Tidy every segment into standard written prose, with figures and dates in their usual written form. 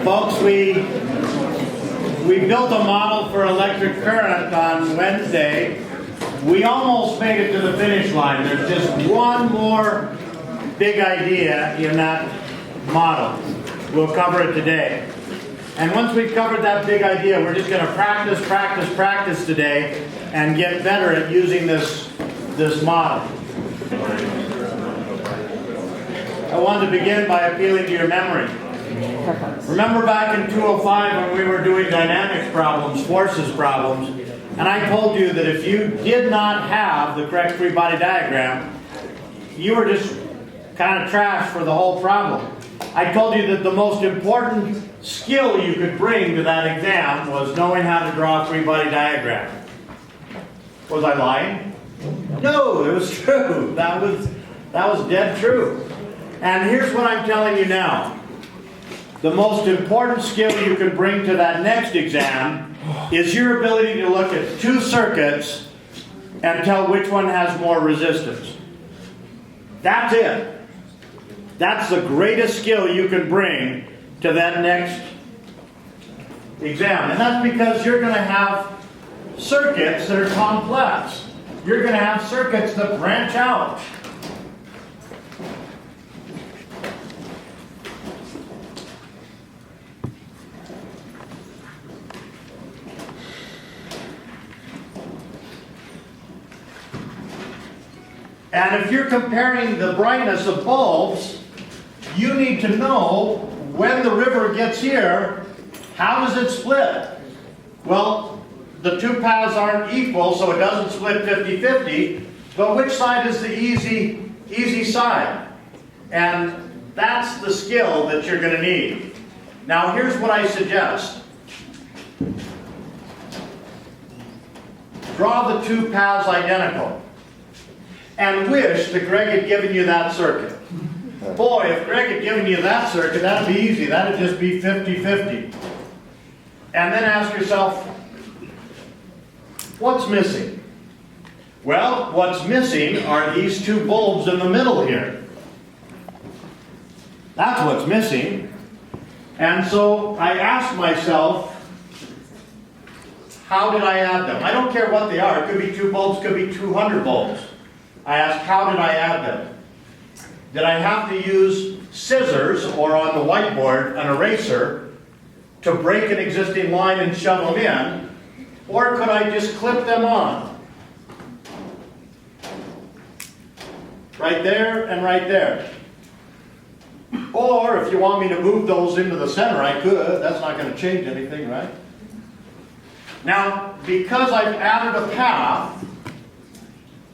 Folks, we built a model for electric current on Wednesday. We almost made it to the finish line. There's just one more big idea in that model. We'll cover it today. And once we've covered that big idea, we're just going to practice today and get better at using this model. I wanted to begin by appealing to your memory. Remember back in 205 when we were doing dynamics problems, forces problems, and I told you that if you did not have the correct free body diagram, you were just kind of trash for the whole problem. I told you that the most important skill you could bring to that exam was knowing how to draw a free body diagram. Was I lying? No, it was true. That was dead true. And here's what I'm telling you now. The most important skill you can bring to that next exam is your ability to look at two circuits and tell which one has more resistance. That's it. That's the greatest skill you can bring to that next exam. And that's because you're going to have circuits that are complex. You're going to have circuits that branch out. And if you're comparing the brightness of bulbs, you need to know when the river gets here, how does it split? Well, the two paths aren't equal, so it doesn't split 50-50, but which side is the easy side? And that's the skill that you're going to need. Now here's what I suggest. Draw the two paths identical. And wish that Greg had given you that circuit. Boy, if Greg had given you that circuit, that'd be easy. That'd just be 50-50. And then ask yourself, what's missing? Well, what's missing are these two bulbs in the middle here. That's what's missing. And so I asked myself, how did I add them? I don't care what they are. It could be 2 bulbs, could be 200 bulbs. I asked, how did I add them? Did I have to use scissors or on the whiteboard an eraser to break an existing line and shove them in? Or could I just clip them on? Right there and right there. Or if you want me to move those into the center, I could. That's not going to change anything, right? Now, because I've added a path,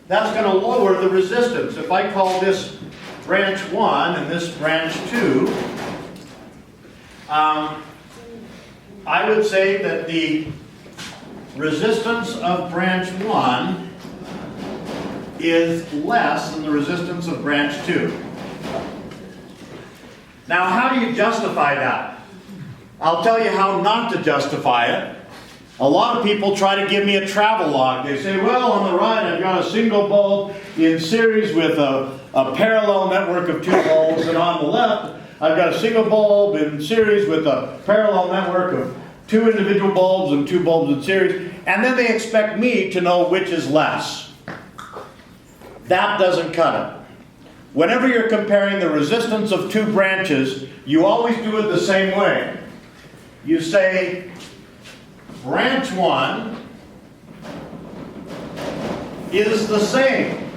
that's going to lower the resistance. If I call this branch 1 and this branch 2, I would say that the resistance of branch 1 is less than the resistance of branch 2. Now, how do you justify that? I'll tell you how not to justify it. A lot of people try to give me a travel log. They say, well, on the right I've got a single bulb in series with a parallel network of 2 bulbs, and on the left I've got a single bulb in series with a parallel network of 2 individual bulbs and 2 bulbs in series, and then they expect me to know which is less. That doesn't cut it. Whenever you're comparing the resistance of 2 branches, you always do it the same way. You say, branch 1 is the same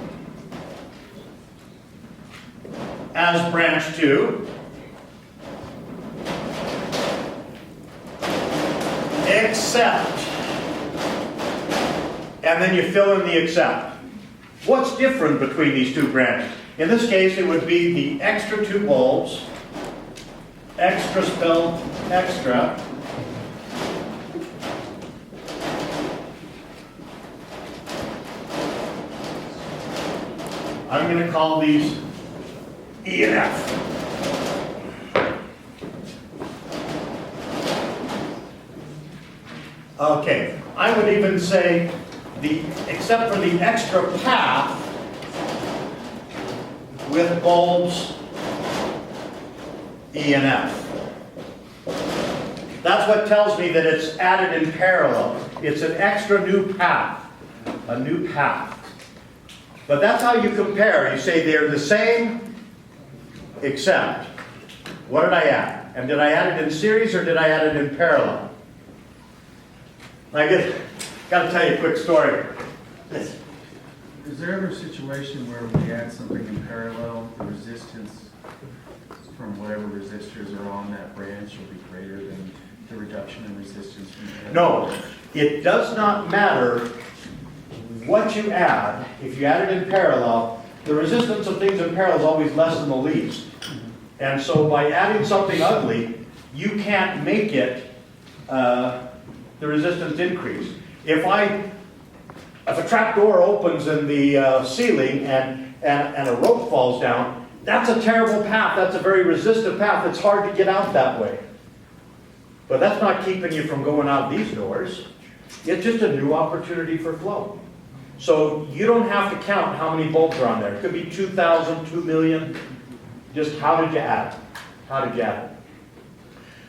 as branch 2, except, and then you fill in the except. What's different between these 2 branches? In this case, it would be the extra 2 bulbs, extra spelled extra, I'm going to call these E and F. Okay, I would even say except for the extra path with bulbs E and F. That's what tells me that it's added in parallel. It's an extra new path. A new path. But that's how you compare. You say they're the same, except, what did I add? And did I add it in series or did I add it in parallel? I got to tell you a quick story. Is there ever a situation where we add something in parallel, the resistance from whatever resistors are on that branch will be greater than the reduction in resistance from the other No, branch? it does not matter what you add. If you add it in parallel, the resistance of things in parallel is always less than the least. And so by adding something ugly, you can't make it the resistance increase. If a trap door opens in the ceiling and a rope falls down, that's a terrible path. That's a very resistive path. It's hard to get out that way. But that's not keeping you from going out these doors. It's just a new opportunity for flow. So you don't have to count how many bulbs are on there. It could be 2,000, 2 million. Just how did you add it? How did you add it?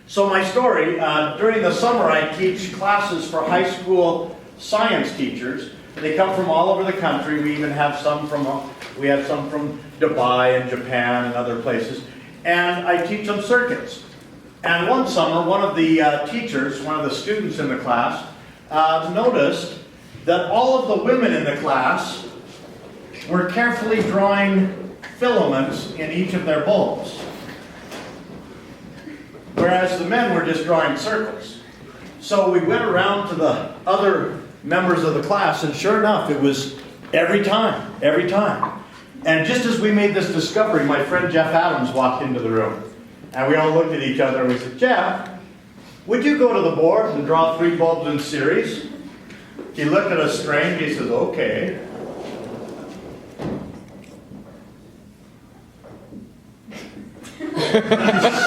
So my story, during the summer I teach classes for high school science teachers. They come from all over the country. We even have some from Dubai and Japan and other places. And I teach them circuits. And one summer, one of the teachers, one of the students in the class, noticed that all of the women in the class were carefully drawing filaments in each of their bulbs, whereas the men were just drawing circles. So we went around to the other members of the class, and sure enough, it was every time. And just as we made this discovery, my friend Jeff Adams walked into the room. And we all looked at each other and we said, Jeff, would you go to the board and draw 3 bulbs in series? He looked at us strange, he says, okay.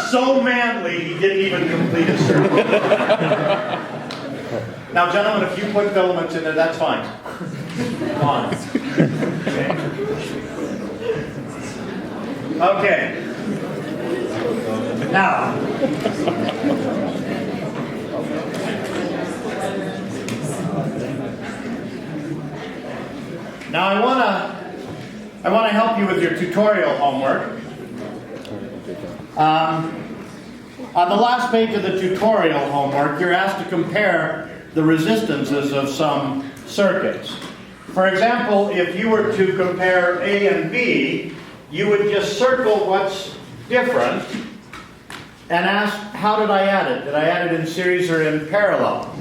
So manly, he didn't even complete his circle. Now, gentlemen, if you put filaments in there, that's fine. Come on. Okay. Now, I want to help you with your tutorial homework. On the last page of the tutorial homework, you're asked to compare the resistances of some circuits. For example, if you were to compare A and B, you would just circle what's different and ask, how did I add it? Did I add it in series or in parallel?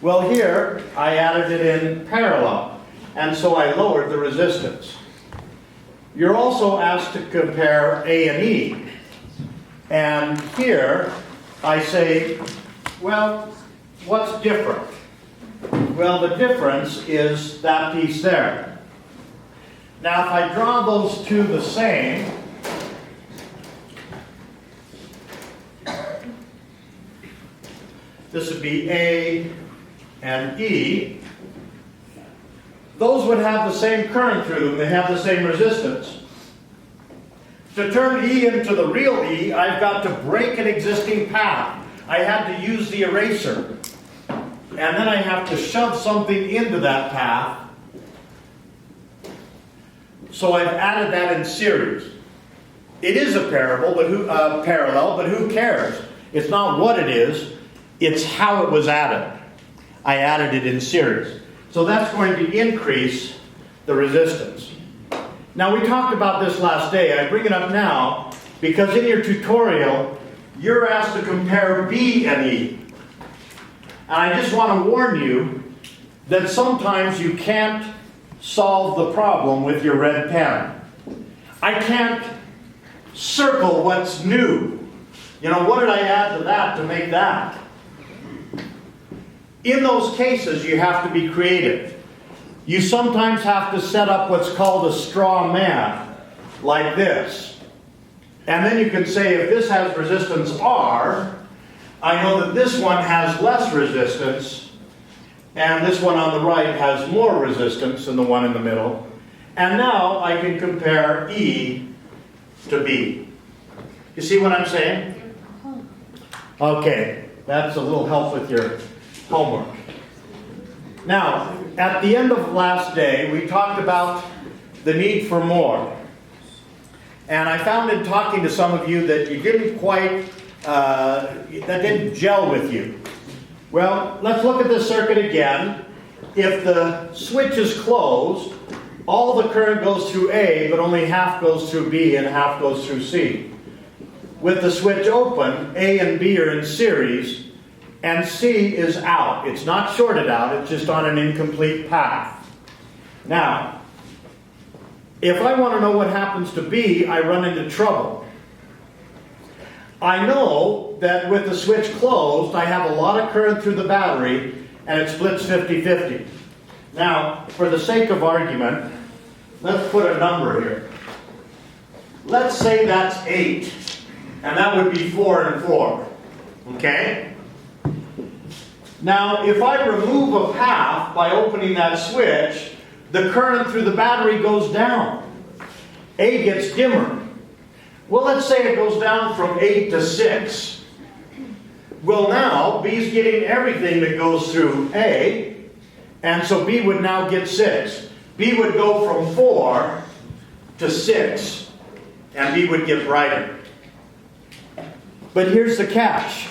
Well, here, I added it in parallel, and so I lowered the resistance. You're also asked to compare A and E. And here, I say, well, what's different? Well, the difference is that piece there. Now, if I draw those two the same, this would be A and E. Those would have the same current through them. They have the same resistance. To turn E into the real E, I've got to break an existing path. I had to use the eraser. And then I have to shove something into that path. So I've added that in series. It is a parallel, but who cares? It's not what it is, it's how it was added. I added it in series. So that's going to increase the resistance. Now, we talked about this last day. I bring it up now because in your tutorial, you're asked to compare B and E. And I just want to warn you that sometimes you can't solve the problem with your red pen. I can't circle what's new. You know, what did I add to that to make that? In those cases, you have to be creative. You sometimes have to set up what's called a straw man, like this. And then you can say, if this has resistance R, I know that this one has less resistance, and this one on the right has more resistance than the one in the middle. And now I can compare E to B. You see what I'm saying? Okay, That's a little help with your homework. Now, at the end of last day, we talked about the need for more. And I found in talking to some of you that you didn't quite, that didn't gel with you. Well, let's look at this circuit again. If the switch is closed, all the current goes through A, but only half goes through B and half goes through C. With the switch open, A and B are in series, and C is out. It's not shorted out, it's just on an incomplete path. Now, if I want to know what happens to B, I run into trouble. I know that with the switch closed, I have a lot of current through the battery, and it splits 50-50. Now, for the sake of argument, let's put a number here. Let's say that's 8, and that would be 4 and 4. Okay? Now, if I remove a path by opening that switch, the current through the battery goes down. A gets dimmer. Well, let's say it goes down from 8 to 6. Well, now, B's getting everything that goes through A, and so B would now get 6. B would go from 4 to 6, and B would get brighter. But here's the catch.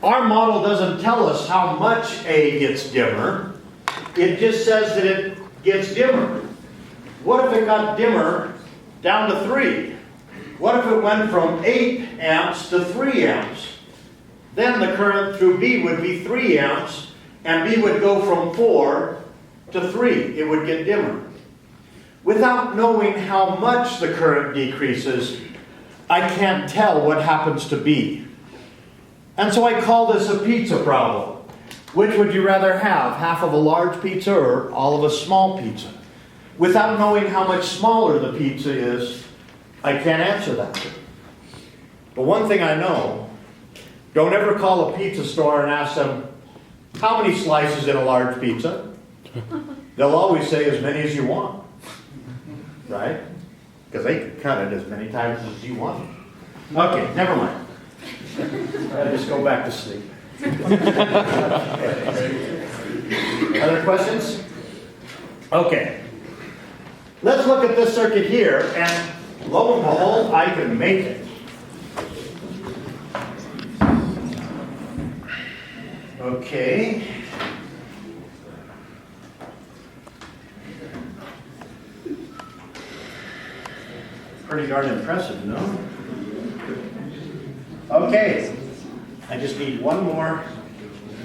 Our model doesn't tell us how much A gets dimmer. It just says that it gets dimmer. What if it got dimmer down to 3? What if it went from 8 amps to 3 amps? Then the current through B would be 3 amps, and B would go from 4 to 3. It would get dimmer. Without knowing how much the current decreases, I can't tell what happens to B. And so I call this a pizza problem. Which would you rather have, half of a large pizza or all of a small pizza? Without knowing how much smaller the pizza is, I can't answer that. But one thing I know, don't ever call a pizza store and ask them, how many slices in a large pizza? They'll always say as many as you want. Right? Because they can cut it as many times as you want. Okay, never mind. I'll just go back to sleep. Other questions? Okay. Let's look at this circuit here, and lo and behold, I can make it. Okay. Pretty darn impressive, no? Okay. I just need one more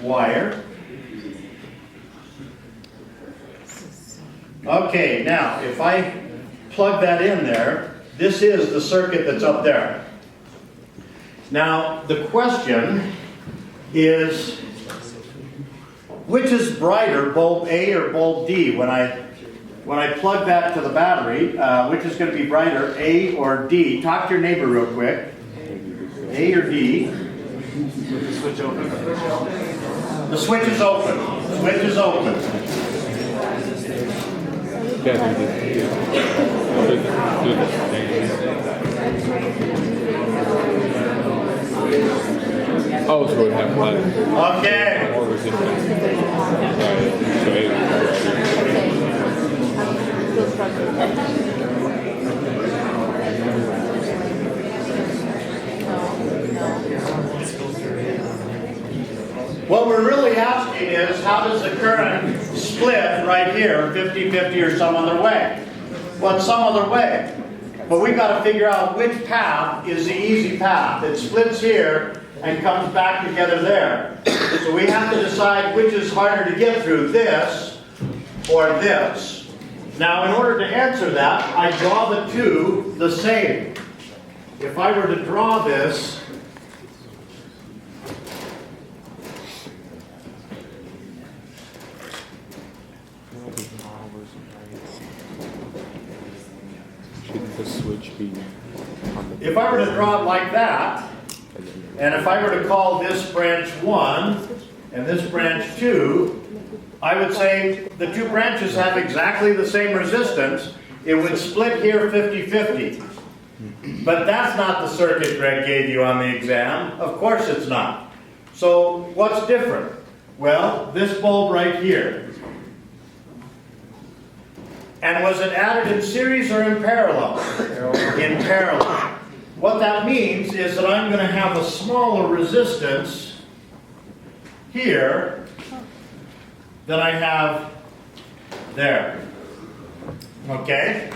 wire. Okay, now if I plug that in there, this is the circuit that's up there. Now the question is, which is brighter, bulb A or bulb D? When I plug that to the battery, which is going to be brighter, A or D? Talk to your neighbor real quick. A or D? With the switch open? The switch is open. The switch is open. Oh, so it have like Okay. more resistance. What we're really asking is, how does the current split right here, 50-50 or some other way? Well, it's some other way. But we've got to figure out which path is the easy path. It splits here and comes back together there. So we have to decide which is harder to get through, this or this. Now, in order to answer that, I draw the two the same. If I were to draw this, Should the switch be on the... if I were to draw it like that, and if I were to call this branch 1 and this branch 2, I would say the two branches have exactly the same resistance. It would split here 50-50. But that's not the circuit Greg gave you on the exam. Of course it's not. So what's different? Well, this bulb right here. And was it added in series or in parallel? In parallel. What that means is that I'm going to have a smaller resistance here than I have there. Okay?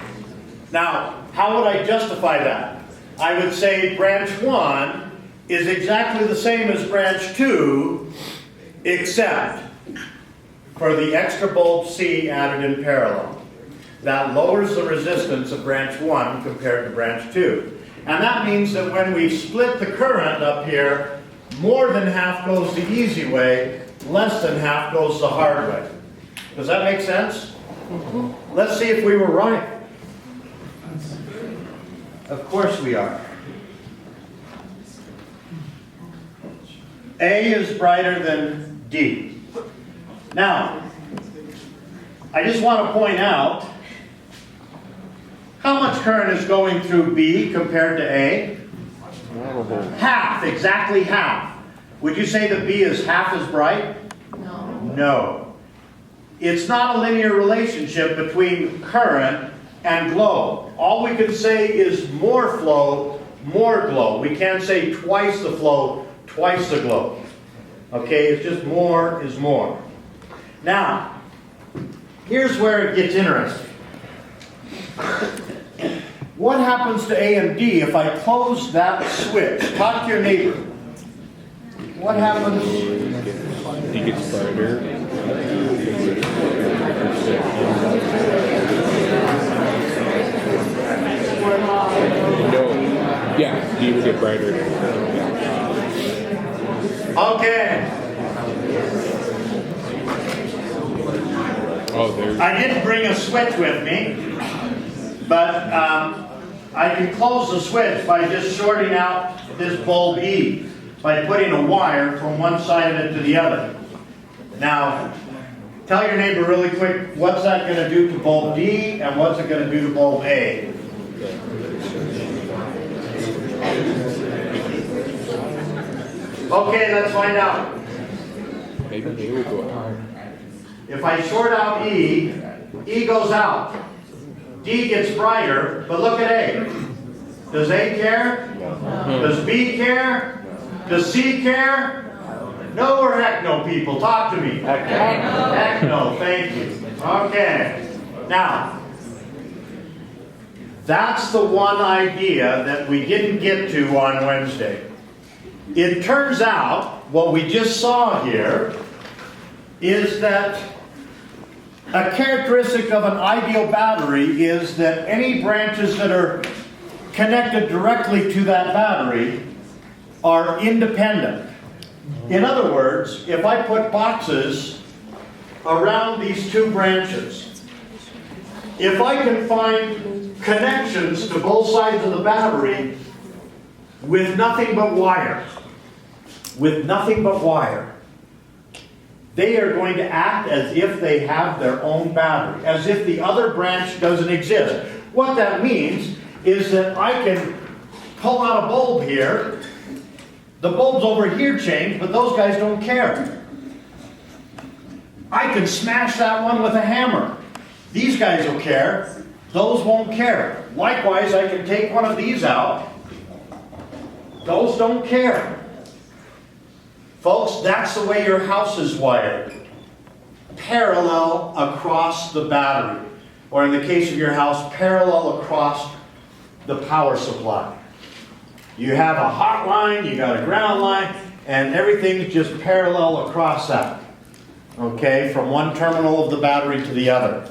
Now, how would I justify that? I would say branch 1 is exactly the same as branch 2, except for the extra bulb C added in parallel. That lowers the resistance of branch 1 compared to branch 2. And that means that when we split the current up here, more than half goes the easy way, less than half goes the hard way. Does that make sense? Let's see if we were right. Of course we are. A is brighter than D. Now, I just want to point out, how much current is going through B compared to A? Half, exactly half. Would you say that B is half as bright? No. No. It's not a linear relationship between current and glow. All we can say is more flow, more glow. We can't say twice the flow, twice the glow. Okay, it's just more is more. Now, here's where it gets interesting. What happens to A and D if I close that switch? Talk to your neighbor. What happens? D gets brighter. No. Yeah, D will get brighter. Okay. Oh, there's. I didn't bring a switch with me, but I can close the switch by just shorting out this bulb E, by putting a wire from one side of it to the other. Now, tell your neighbor really quick, what's that going to do to bulb D, and what's it going to do to bulb A? Okay, let's find out. Maybe they will go out. If I short out E, E goes out. D gets brighter, but look at A. Does A care? Does B care? Does C care? No or heck no, people. Talk to me. Heck no, thank you. Okay. Now, that's the one idea that we didn't get to on Wednesday. It turns out, what we just saw here, is that a characteristic of an ideal battery is that any branches that are connected directly to that battery are independent. In other words, if I put boxes around these two branches, if I can find connections to both sides of the battery with nothing but wire, they are going to act as if they have their own battery, as if the other branch doesn't exist. What that means is that I can pull out a bulb here. The bulbs over here change, but those guys don't care. I can smash that one with a hammer. These guys will care. Those won't care. Likewise, I can take one of these out. Those don't care. Folks, that's the way your house is wired. Parallel across the battery. Or in the case of your house, parallel across the power supply. You have a hot line, you got a ground line, and everything's just parallel across that. Okay, from one terminal of the battery to the other.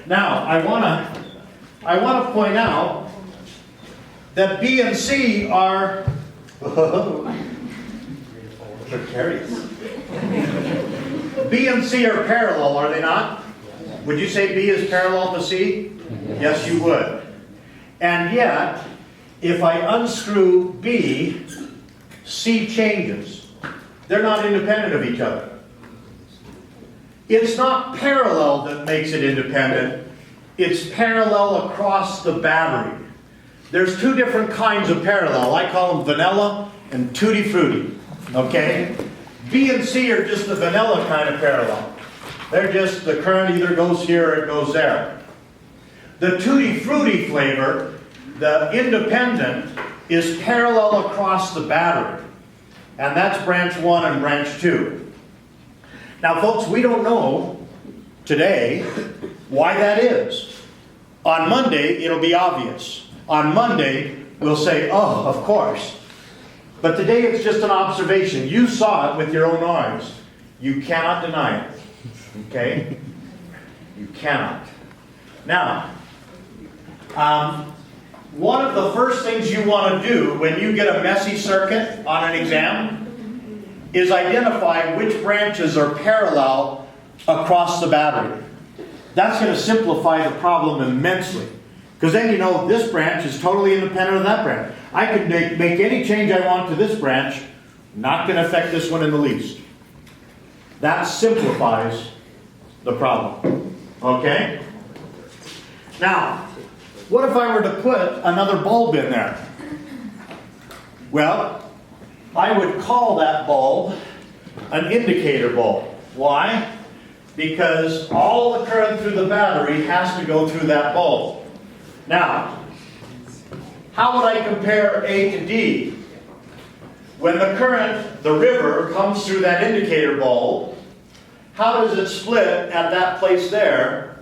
Now, I want to point out that B and C are precarious. B and C are parallel, are they not? Would you say B is parallel to C? Yes, you would. And yet, if I unscrew B, C changes. They're not independent of each other. It's not parallel that makes it independent. It's parallel across the battery. There's two different kinds of parallel. I call them vanilla and tutti frutti. Okay? B and C are just the vanilla kind of parallel. They're just, the current either goes here or it goes there. The Tutti Frutti flavor, the independent, is parallel across the battery. And that's branch 1 and branch 2. Now folks, we don't know today why that is. On Monday, it'll be obvious. On Monday, we'll say, oh, of course. But today it's just an observation. You saw it with your own eyes. You cannot deny it. Okay? You cannot. Now, one of the first things you want to do when you get a messy circuit on an exam is identify which branches are parallel across the battery. That's going to simplify the problem immensely. Because then you know this branch is totally independent of that branch. I can make any change I want to this branch, not going to affect this one in the least. That simplifies the problem. Okay? Now, what if I were to put another bulb in there? Well, I would call that bulb an indicator bulb. Why? Because all the current through the battery has to go through that bulb. Now, how would I compare A to D? When the current, the river, comes through that indicator bulb, how does it split at that place there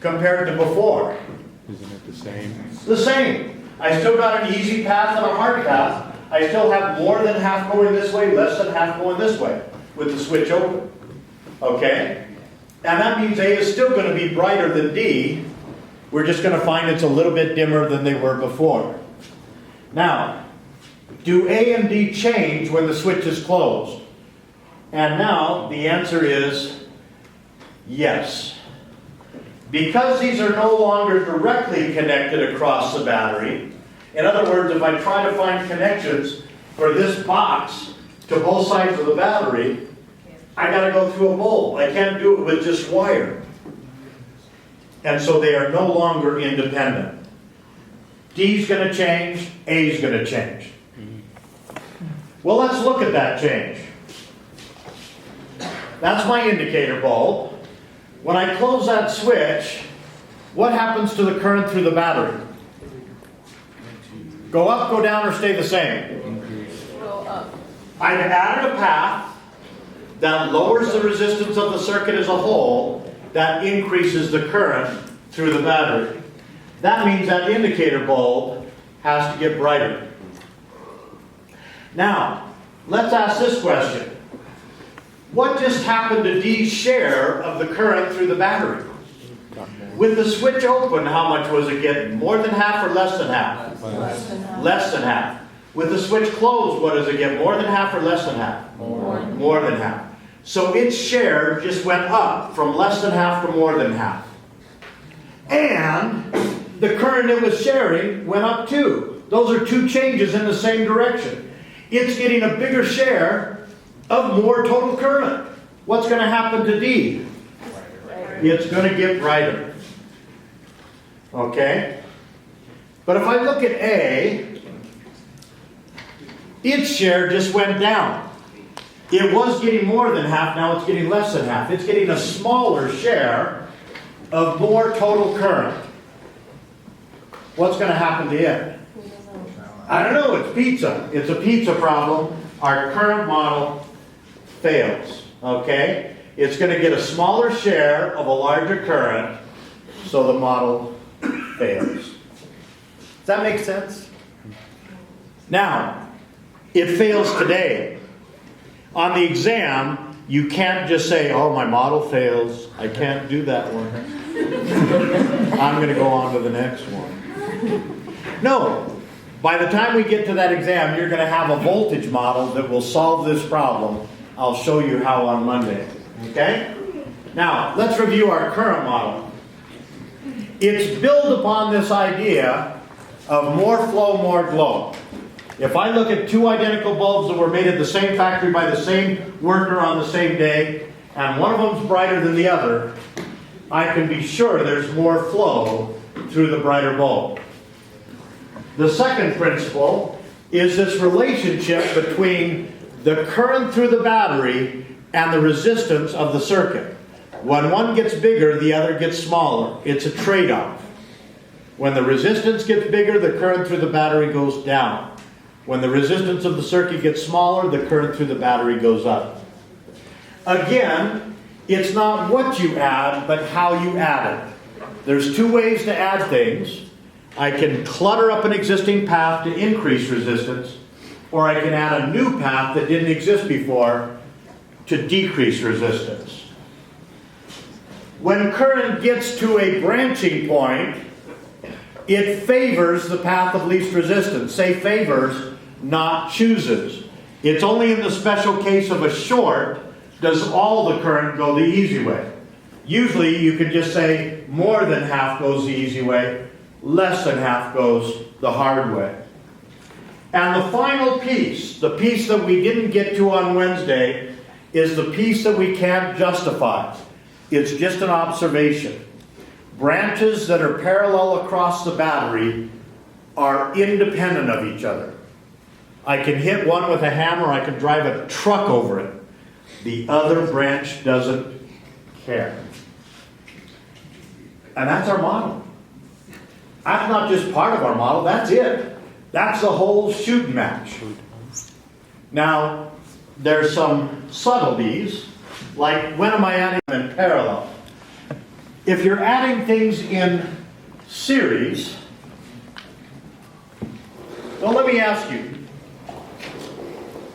compared to before? Isn't it the same? The same. I still got an easy path and a hard path. I still have more than half going this way, less than half going this way with the switch open. Okay? And that means A is still going to be brighter than D. We're just going to find it's a little bit dimmer than they were before. Now, do A and D change when the switch is closed? And now the answer is yes. Because these are no longer directly connected across the battery, in other words, if I try to find connections for this box to both sides of the battery, I got to go through a bulb. I can't do it with just wire. And so they are no longer independent. D's going to change, A's going to change. Well, let's look at that change. That's my indicator bulb. When I close that switch, what happens to the current through the battery? Go up, go down, or stay the same? Go up. I've added a path that lowers the resistance of the circuit as a whole, that increases the current through the battery. That means that indicator bulb has to get brighter. Now, let's ask this question. What just happened to D's share of the current through the battery? With the switch open, how much was it getting? More than half or less than half? Less than half. Less than half. With the switch closed, what does it get? More than half or less than half? More than half. So its share just went up from less than half to more than half. And the current it was sharing went up too. Those are two changes in the same direction. It's getting a bigger share of more total current. What's going to happen to D? It's going to get brighter. Okay? But if I look at A, its share just went down. It was getting more than half, now it's getting less than half. It's getting a smaller share of more total current. What's going to happen to it? I don't know, it's pizza. It's a pizza problem. Our current model fails. Okay? It's going to get a smaller share of a larger current, so the model fails. Does that make sense? Now, it fails today. On the exam, you can't just say, oh, my model fails. I can't do that one. I'm going to go on to the next one. No. By the time we get to that exam, you're going to have a voltage model that will solve this problem. I'll show you how on Monday. Okay? Now, let's review our current model. It's built upon this idea of more flow, more glow. If I look at two identical bulbs that were made at the same factory by the same worker on the same day, and one of them's brighter than the other, I can be sure there's more flow through the brighter bulb. The second principle is this relationship between the current through the battery and the resistance of the circuit. When one gets bigger, the other gets smaller. It's a trade-off. When the resistance gets bigger, the current through the battery goes down. When the resistance of the circuit gets smaller, the current through the battery goes up. Again, it's not what you add, but how you add it. There's two ways to add things. I can clutter up an existing path to increase resistance, or I can add a new path that didn't exist before to decrease resistance. When current gets to a branching point, it favors the path of least resistance. Say favors, not chooses. It's only in the special case of a short does all the current go the easy way. Usually you can just say more than half goes the easy way, less than half goes the hard way. And the final piece, the piece that we didn't get to on Wednesday, is the piece that we can't justify. It's just an observation. Branches that are parallel across the battery are independent of each other. I can hit one with a hammer, I can drive a truck over it. The other branch doesn't care. And that's our model. That's not just part of our model, that's it. That's the whole shooting match. Now, there's some subtleties, like when am I adding them in parallel? If you're adding things in series, well, let me ask you,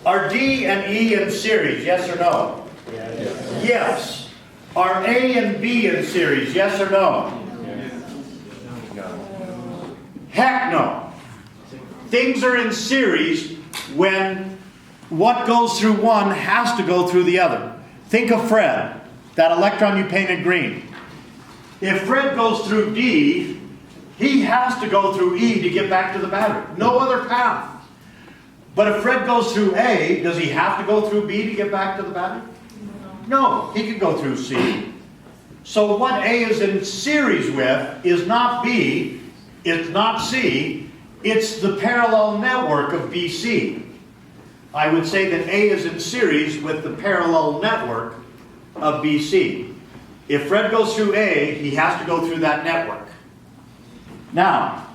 are D and E in series, yes or no? Yes. Yes. Are A and B in series, yes or no? Heck no. Things are in series when what goes through one has to go through the other. Think of Fred, that electron you painted green. If Fred goes through D, he has to go through E to get back to the battery. No other path. But if Fred goes through A, does he have to go through B to get back to the battery? No, he could go through C. So what A is in series with is not B, it's not C, it's the parallel network of BC. I would say that A is in series with the parallel network of BC. If Fred goes through A, he has to go through that network. Now,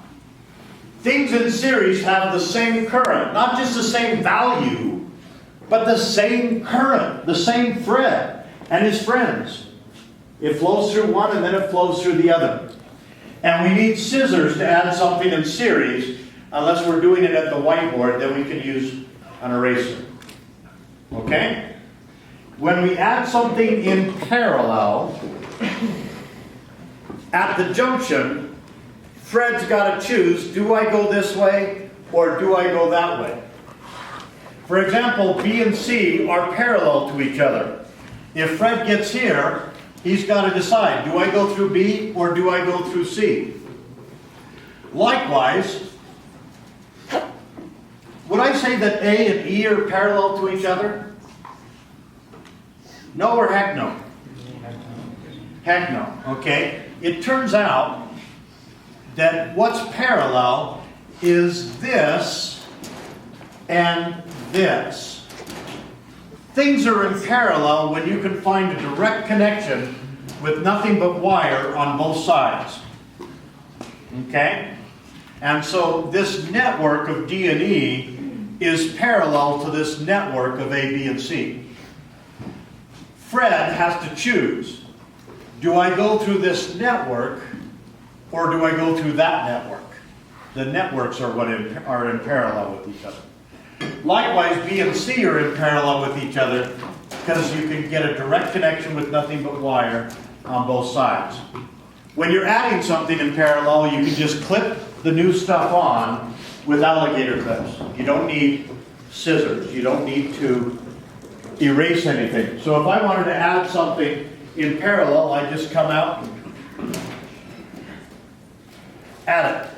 things in series have the same current, not just the same value, but the same current, the same Fred and his friends. It flows through one and then it flows through the other. And we need scissors to add something in series, unless we're doing it at the whiteboard, then we can use an eraser. Okay? When we add something in parallel, at the junction, Fred's got to choose, do I go this way or do I go that way? For example, B and C are parallel to each other. If Fred gets here, he's got to decide, do I go through B or do I go through C? Likewise, would I say that A and E are parallel to each other? No or heck no? Heck no, okay. It turns out that what's parallel is this and this. Things are in parallel when you can find a direct connection with nothing but wire on both sides. Okay? And so this network of D and E is parallel to this network of A, B, and C. Fred has to choose. Do I go through this network or do I go through that network? The networks are what are in parallel with each other. Likewise, B and C are in parallel with each other because you can get a direct connection with nothing but wire on both sides. When you're adding something in parallel, you can just clip the new stuff on with alligator clips. You don't need scissors. You don't need to erase anything. So if I wanted to add something in parallel, I just come out and add it.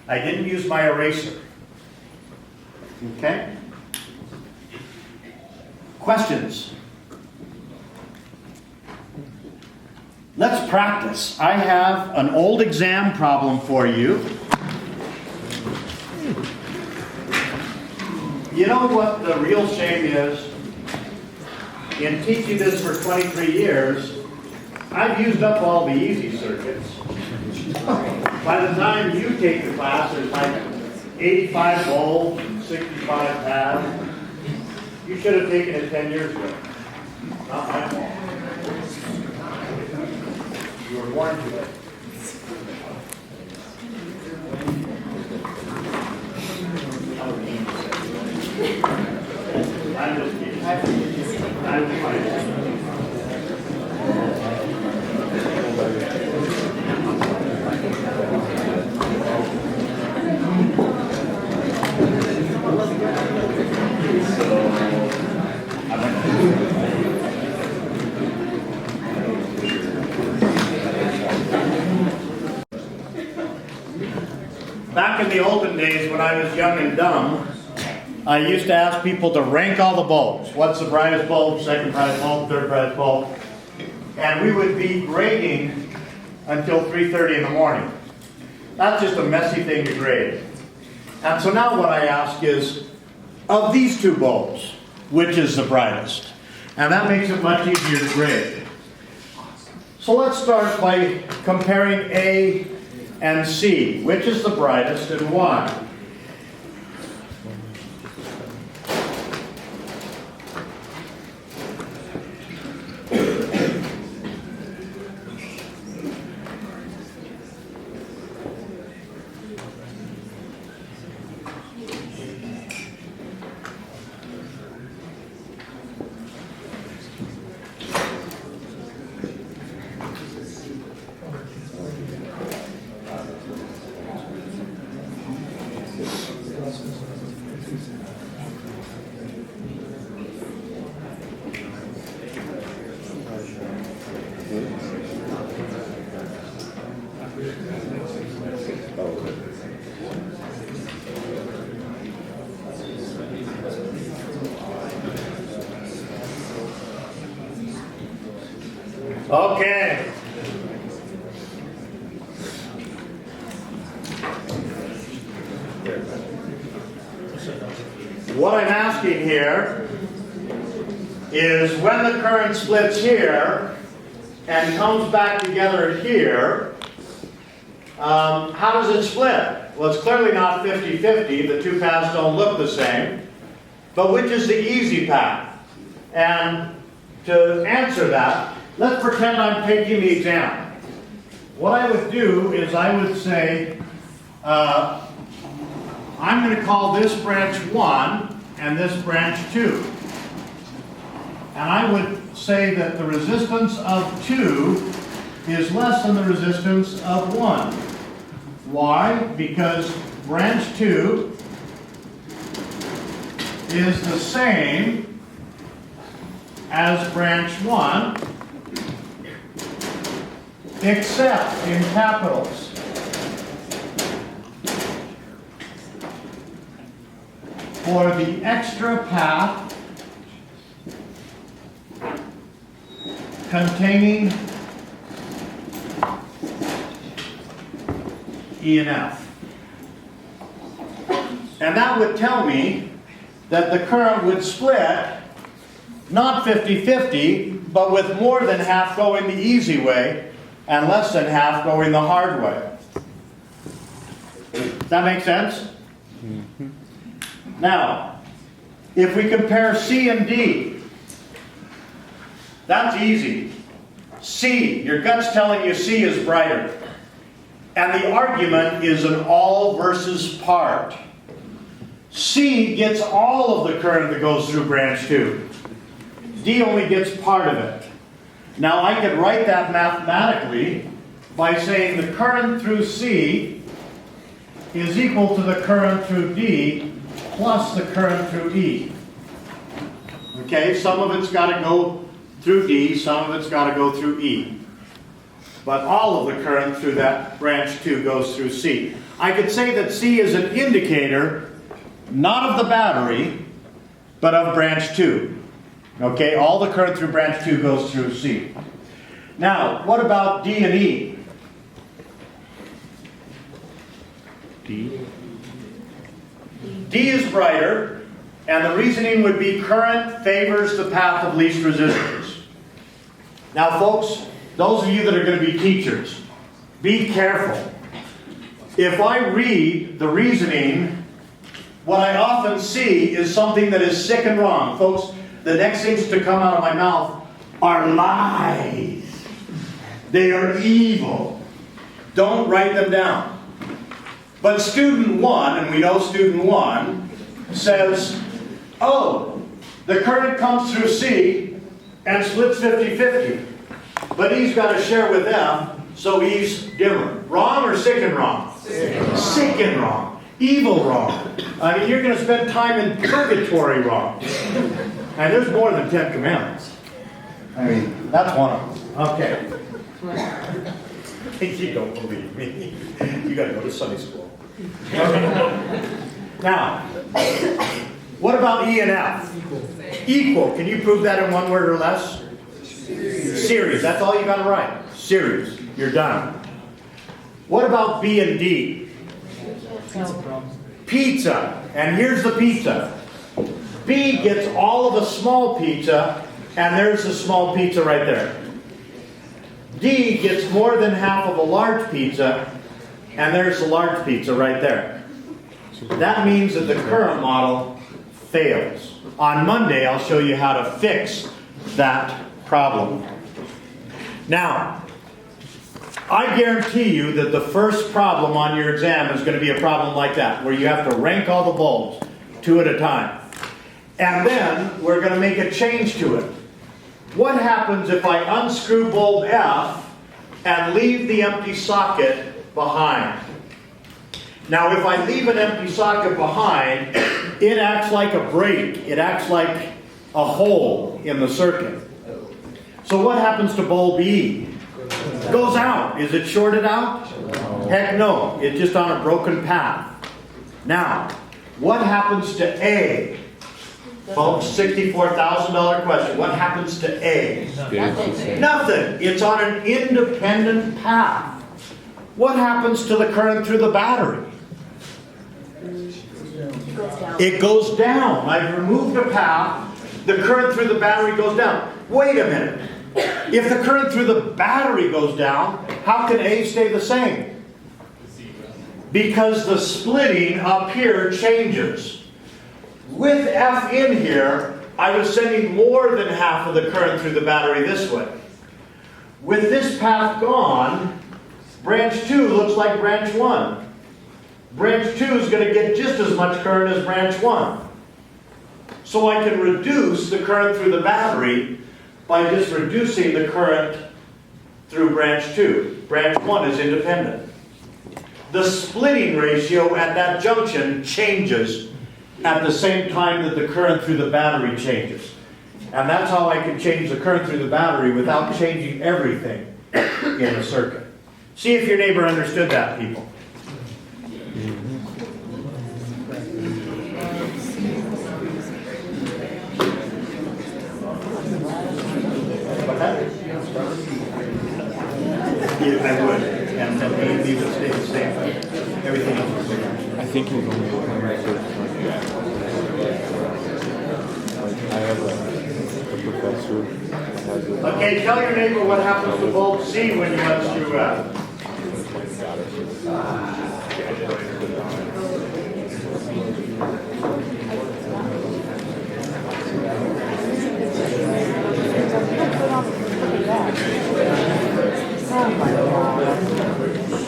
I didn't use my eraser. Okay? Questions? Let's practice. I have an old exam problem for you. You know what the real shame is? In teaching this for 23 years, I've used up all the easy circuits. By the time you take the class, there's like 85 volts and 65 paths. You should have taken it 10 years ago. Not my fault. You were born too late. I'm just kidding. I'm fine. Back in the olden days when I was young and dumb, I used to ask people to rank all the bulbs. What's the brightest bulb, second brightest bulb, third brightest bulb? And we would be grading until 3:30 in the morning. That's just a messy thing to grade. And so now what I ask is, of these two bulbs, which is the brightest? And that makes it much easier to grade. So let's start by comparing A and C. Which is the brightest and why? Okay. What I'm asking here is when the current splits here and comes back together here, how does it split? Well, it's clearly not 50-50. The two paths don't look the same. But which is the easy path? And to answer that, let's pretend I'm taking the exam. What I would do is I would say, I'm going to call this branch 1 and this branch 2. And I would say that the resistance of 2 is less than the resistance of 1. Why? Because branch 2 is the same as branch 1, except in capitals. For the extra path containing E and F. And that would tell me that the current would split not 50-50, but with more than half going the easy way and less than half going the hard way. Does that make sense? Mm-hmm. Now, if we compare C and D, that's easy. C, your gut's telling you C is brighter. And the argument is an all versus part. C gets all of the current that goes through branch 2. D only gets part of it. Now I could write that mathematically by saying the current through C is equal to the current through D plus the current through E. Okay, some of it's got to go through D, some of it's got to go through E. But all of the current through that branch 2 goes through C. I could say that C is an indicator, not of the battery, but of branch 2. Okay, all the current through branch 2 goes through C. Now, what about D and E? D. D is brighter, And the reasoning would be current favors the path of least resistance. Now folks, those of you that are going to be teachers, be careful. If I read the reasoning, what I often see is something that is sick and wrong. Folks, the next things to come out of my mouth are lies. They are evil. Don't write them down. But student 1, and we know student 1, says, oh, the current comes through C and splits 50-50. But E's got to share with F, so E's dimmer. Wrong or sick and wrong? Sick and wrong. Evil wrong. I mean, you're going to spend time in purgatory wrong. And there's more than 10 commandments. I mean, that's one of them. Okay. You don't believe me. You got to go to Sunday school. Okay. Now, what about E and F? Equal. Can you prove that in one word or less? Series. That's all you got to write. Series. You're done. What about B and D? Pizza. And here's the pizza. B gets all of a small pizza, and there's a small pizza right there. D gets more than half of a large pizza, and there's a large pizza right there. That means that the current model fails. On Monday, I'll show you how to fix that problem. Now, I guarantee you that the first problem on your exam is going to be a problem like that, where you have to rank all the bulbs 2 at a time. And then we're going to make a change to it. What happens if I unscrew bulb F and leave the empty socket behind? Now, if I leave an empty socket behind, it acts like a break. It acts like a hole in the circuit. So what happens to bulb E? It goes out. Is it shorted out? Heck no. It's just on a broken path. Now, what happens to A? Folks, $64,000 question. What happens to A? Nothing. It's on an independent path. What happens to the current through the battery? It goes down. I've removed a path. The current through the battery goes down. Wait a minute. If the current through the battery goes down, how can A stay the same? Because the splitting up here changes. With F in here, I was sending more than half of the current through the battery this way. With this path gone, branch 2 looks like branch 1. Branch 2 is going to get just as much current as branch 1. So I can reduce the current through the battery by just reducing the current through branch 2. Branch 1 is independent. The splitting ratio at that junction changes at the same time that the current through the battery changes. And that's how I can change the current through the battery without changing everything in the circuit. See if your neighbor understood that, people. What's that? Yeah, I would. And then leave it stay the same. Everything else is bigger. I think he's only I have a professor that has a Okay, tell your neighbor what happens to bulb C when you unscrew F.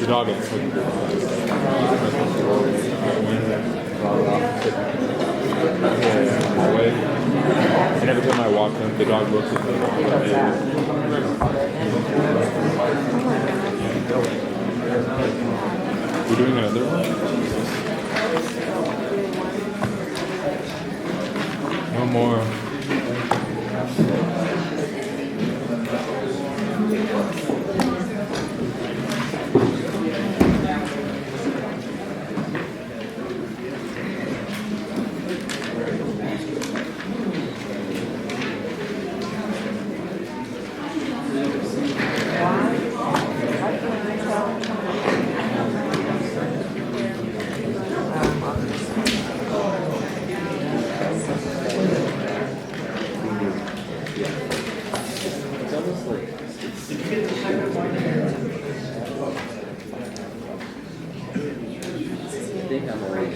the dog is and every time I walk him, the dog looks at me. We're doing another one? No more. It's almost like. Did you get the second one? I think I'm already.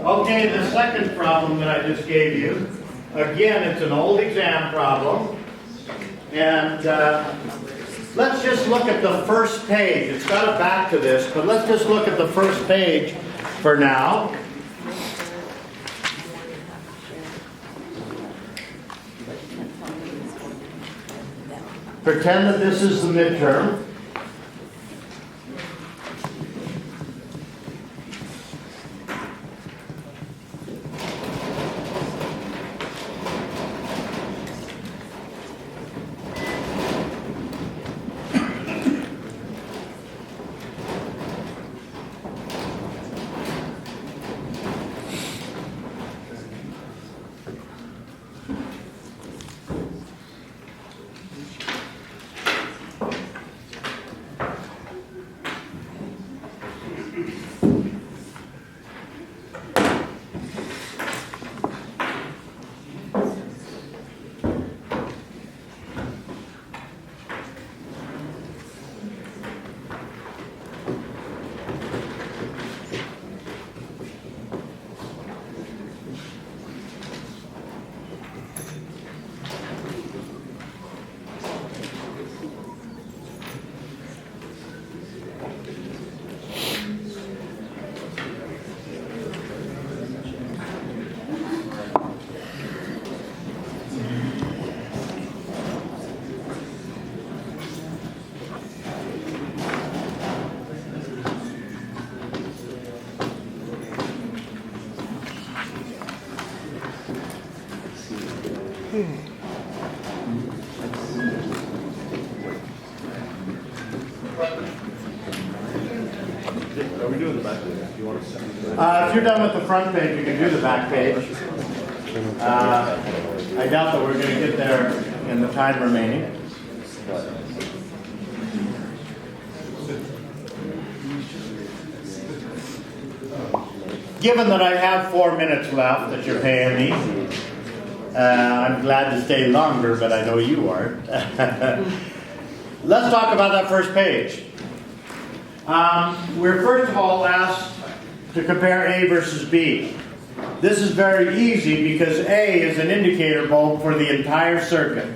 Okay, the second problem that I just gave you, again, it's an old exam problem. And let's just look at the first page. It's got a back to this, but let's just look at the first page for now. Pretend that this is the midterm. If you're done with the front page, you can do the back page. I doubt that we're going to get there in the time remaining. Given that I have 4 minutes left that you're paying me, I'm glad to stay longer, but I know you aren't. Let's talk about that first page. We're first of all asked to compare A versus B. This is very easy because A is an indicator bulb for the entire circuit.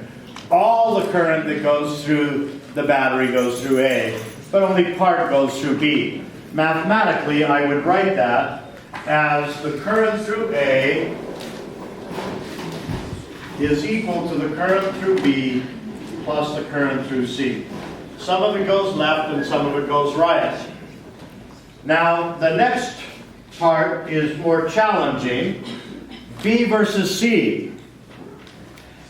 All the current that goes through the battery goes through A, but only part goes through B. Mathematically, I would write that as the current through A is equal to the current through B plus the current through C. Some of it goes left and some of it goes right. Now, the next part is more challenging. B versus C.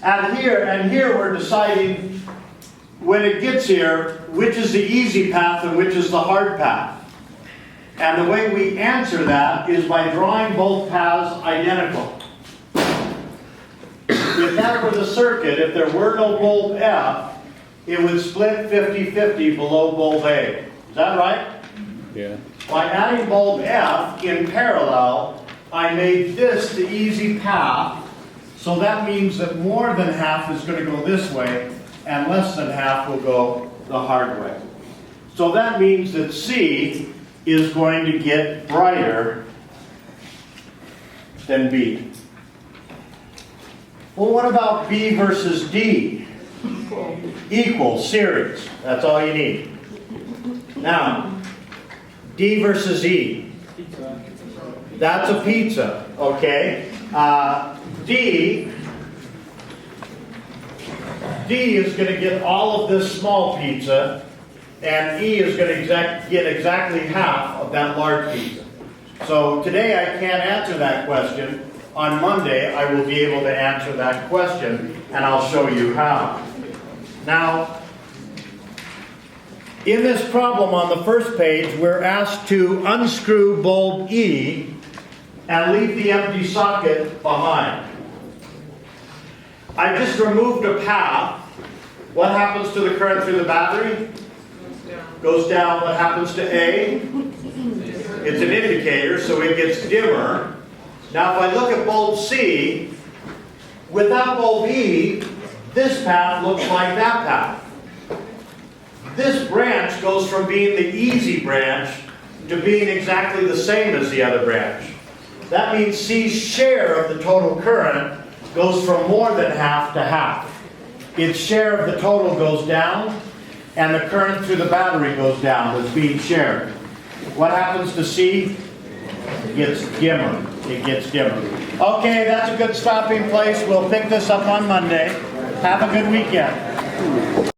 And here we're deciding, when it gets here, which is the easy path and which is the hard path. And the way we answer that is by drawing both paths identical. If that were the circuit, if there were no bulb F, it would split 50-50 below bulb A. Is that right? Yeah. By adding bulb F in parallel, I made this the easy path. So that means that more than half is going to go this way, and less than half will go the hard way. So that means that C is going to get brighter than B. Well, what about B versus D? Equal, series. That's all you need. Now, D versus E. That's a pizza, okay? D is going to get all of this small pizza, and E is going to get exactly half of that large pizza. So today I can't answer that question. On Monday I will be able to answer that question, and I'll show you how. Now, in this problem on the first page, we're asked to unscrew bulb E and leave the empty socket behind. I just removed a path. What happens to the current through the battery? Goes down. What happens to A? It's an indicator, so it gets dimmer. Now if I look at bulb C, Without OB, this path looks like that path. This branch goes from being the easy branch to being exactly the same as the other branch. That means C's share of the total current goes from more than half to half. Its share of the total goes down, and the current through the battery goes down that's being shared. What happens to C? It gets dimmer. It gets dimmer. Okay, that's a good stopping place. We'll pick this up on Monday. Have a good weekend.